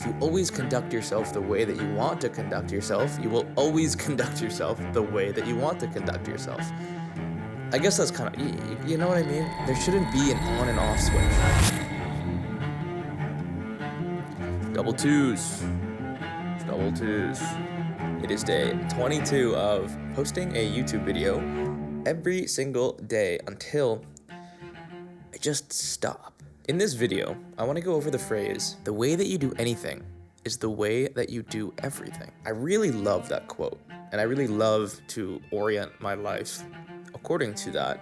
If you always conduct yourself the way that you want to conduct yourself, you will always conduct yourself the way that you want to conduct yourself. I guess that's kind of, you know what I mean? There shouldn't be an on and off switch. Double twos. It is day 22 of posting a YouTube video every single day until I just stop. In this video, I want to go over the phrase, the way that you do anything is the way that you do everything. I really love that quote, and I really love to orient my life according to that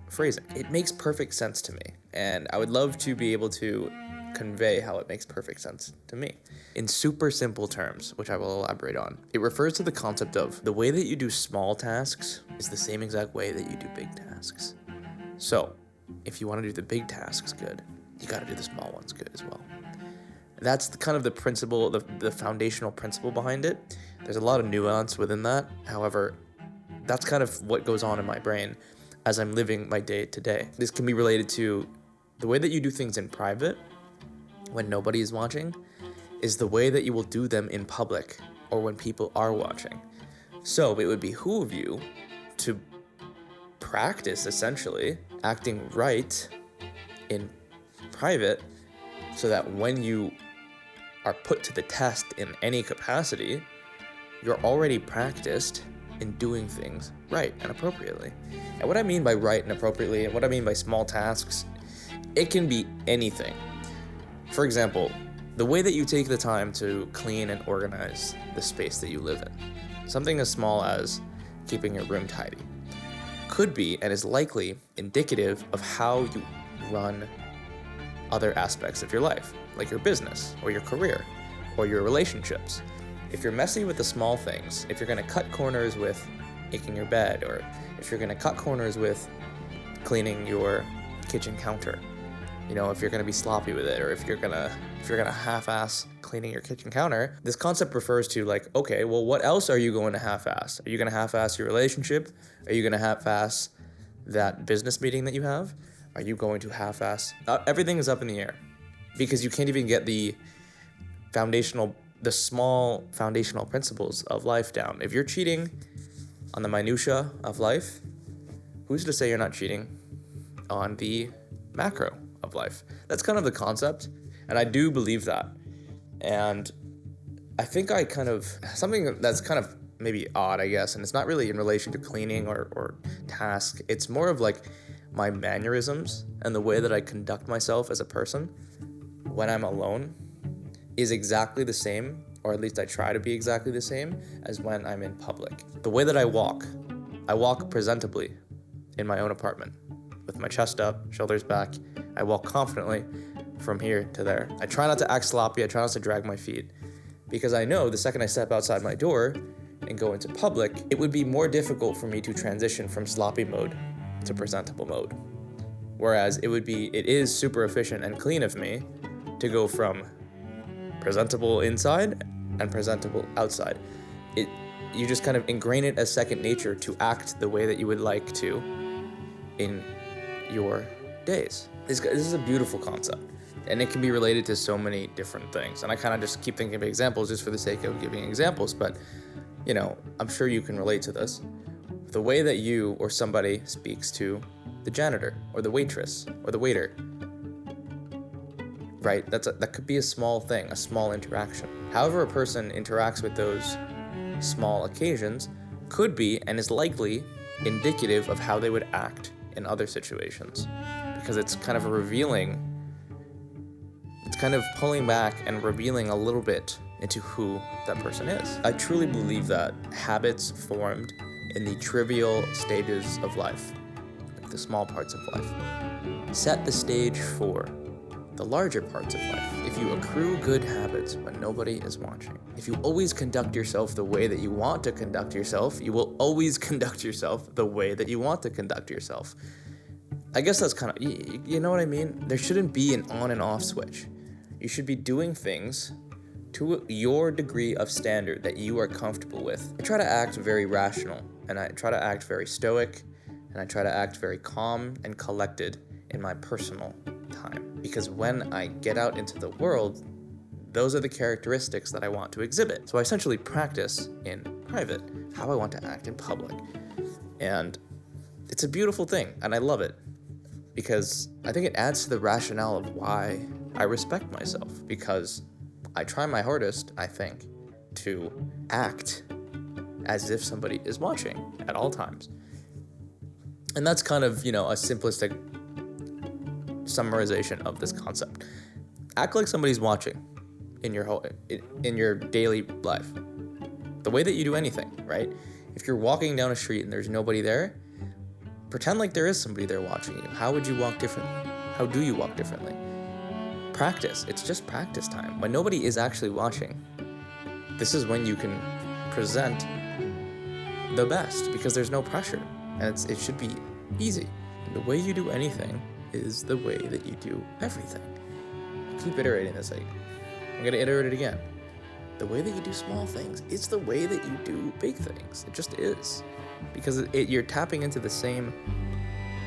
phrasing. It makes perfect sense to me, and I would love to be able to convey how it makes perfect sense to me. In super simple terms, which I will elaborate on, it refers to the concept of the way that you do small tasks is the same exact way that you do big tasks. So, if you want to do the big tasks good, you got to do the small ones good as well. That's kind of the principle, the foundational principle behind it. There's a lot of nuance within that. However, that's kind of what goes on in my brain as I'm living my day to day. This can be related to the way that you do things in private when nobody is watching is the way that you will do them in public or when people are watching. So it would behoove you to practice essentially acting right in private so that when you are put to the test in any capacity, you're already practiced in doing things right and appropriately. And what I mean by right and appropriately, and what I mean by small tasks, it can be anything. For example, the way that you take the time to clean and organize the space that you live in, something as small as keeping your room tidy, could be and is likely indicative of how you run other aspects of your life, like your business or your career or your relationships. If you're messy with the small things, if you're going to cut corners with making your bed, or if you're going to cut corners with cleaning your kitchen counter, you know, if you're going to be sloppy with it, or if you're going to half-ass cleaning your kitchen counter, this concept refers to like, okay, well, what else are you going to half-ass? Are you going to half-ass your relationship? Are you going to half-ass that business meeting that you have? Are you going to half-ass? Everything is up in the air because you can't even get the small foundational principles of life down. If you're cheating on the minutia of life, who's to say you're not cheating on the macro of life? That's kind of the concept, and I do believe that. And I think something that's kind of maybe odd, I guess, and it's not really in relation to cleaning or task. It's more of like my mannerisms and the way that I conduct myself as a person when I'm alone is exactly the same, or at least I try to be exactly the same as when I'm in public. The way that I walk presentably in my own apartment with my chest up, shoulders back. I walk confidently from here to there. I try not to act sloppy. I try not to drag my feet because I know the second I step outside my door and go into public, it would be more difficult for me to transition from sloppy mode to presentable mode. Whereas it is super efficient and clean of me to go from presentable inside and presentable outside. You just kind of ingrain it as second nature to act the way that you would like to in your days. This is a beautiful concept, and it can be related to so many different things. And I kind of just keep thinking of examples just for the sake of giving examples, but you know, I'm sure you can relate to this. The way that you or somebody speaks to the janitor or the waitress or the waiter, right? That could be a small thing, a small interaction. However a person interacts with those small occasions could be and is likely indicative of how they would act in other situations, because it's kind of pulling back and revealing a little bit into who that person is. I truly believe that habits formed in the trivial stages of life, like the small parts of life, set the stage for the larger parts of life. If you accrue good habits when nobody is watching, if you always conduct yourself the way that you want to conduct yourself, you will always conduct yourself the way that you want to conduct yourself. I guess that's kind of, you know what I mean? There shouldn't be an on and off switch. You should be doing things to your degree of standard that you are comfortable with. I try to act very rational, and I try to act very stoic, and I try to act very calm and collected in my personal time. Because when I get out into the world, those are the characteristics that I want to exhibit. So I essentially practice in private how I want to act in public. And it's a beautiful thing, and I love it, because I think it adds to the rationale of why I respect myself, because I try my hardest, I think, to act as if somebody is watching at all times. And that's kind of, a simplistic summarization of this concept. Act like somebody's watching in your daily life. The way that you do anything, right? If you're walking down a street and there's nobody there, pretend like there is somebody there watching you. How would you walk differently? How do you walk differently? Practice. It's just practice time. When nobody is actually watching, this is when you can present the best, because there's no pressure, and it should be easy. The way you do anything is the way that you do everything. I keep iterating this. I'm gonna iterate it again. The way that you do small things is the way that you do big things. It just is, because you're tapping into the same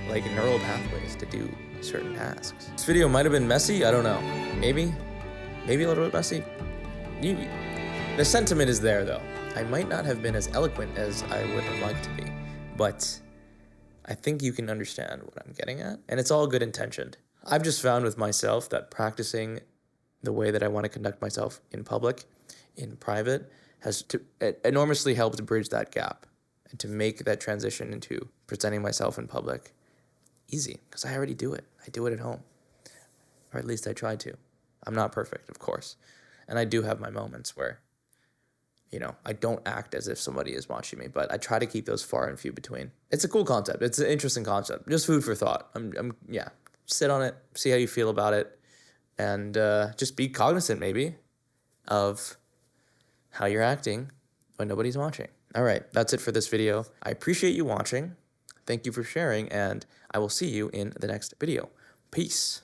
neural pathways to do certain tasks. This video might have been messy. I don't know. Maybe a little bit messy. The sentiment is there, though. I might not have been as eloquent as I would have liked to be, but I think you can understand what I'm getting at, and it's all good intentioned. I've just found with myself that practicing the way that I want to conduct myself in public, in private, has enormously helped bridge that gap and to make that transition into presenting myself in public easy, because I already do it. I do it at home, or at least I try to. I'm not perfect, of course, and I do have my moments where I don't act as if somebody is watching me, but I try to keep those far and few between. It's a cool concept. It's an interesting concept. Just food for thought. Sit on it, see how you feel about it, and just be cognizant maybe of how you're acting when nobody's watching. All right, that's it for this video. I appreciate you watching. Thank you for sharing, and I will see you in the next video. Peace.